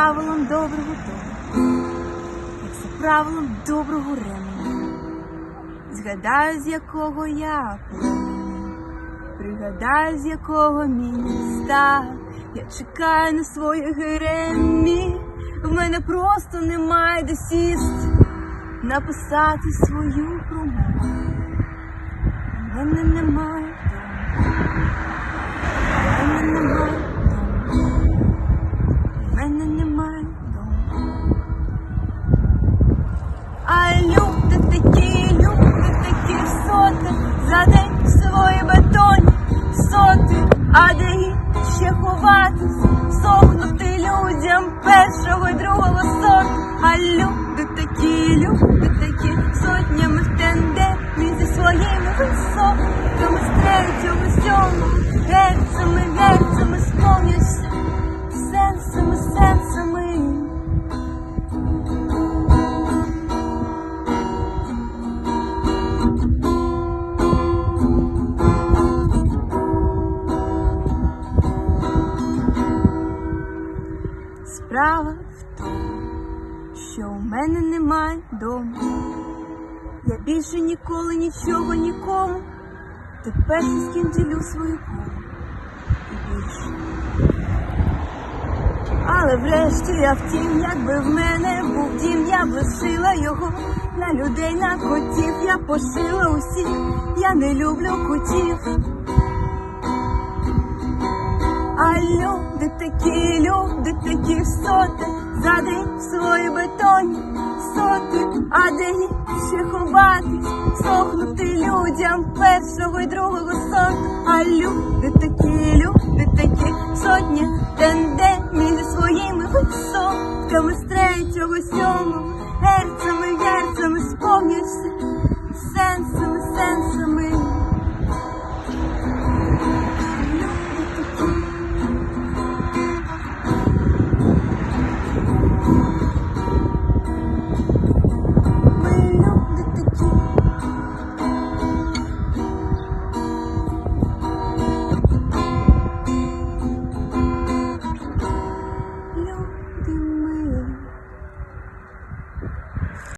правилам доброго дому, як за правилом доброго ремені. Згадаю, з якого я племені, пригадаю, з якого міста. Я чекаю на своїх геремі. В мене просто немає де сісти, написати свою промову. В мене немає дому, в мене немає дому, в мене немає дому. А люди такі соти, за день в свої бетоні соти, а де їх ще ховатись, сохнути людям першого й другого сорту. А люди такі сотнями в тендемі зі своїми висотками, з третього, сьомого, герцами сповняться сенсами. Справа в тому, що у мене немає дому. Я більше ніколи нічого нікому. Ти перший, з ким ділю свою колу. І більше. Але врешті я втім, якби в мене був дім, я б лишила його на людей, на котів. Я пошила усіх, я не люблю котів. А люди такі соти, за день в свої бетоні соти, а де їх ще ховатись, сохнути людям першого й другого сорту. А люди такі сотні тендемі зі своїми висотками, з третього, сьомого, герцами сповняться сенсами.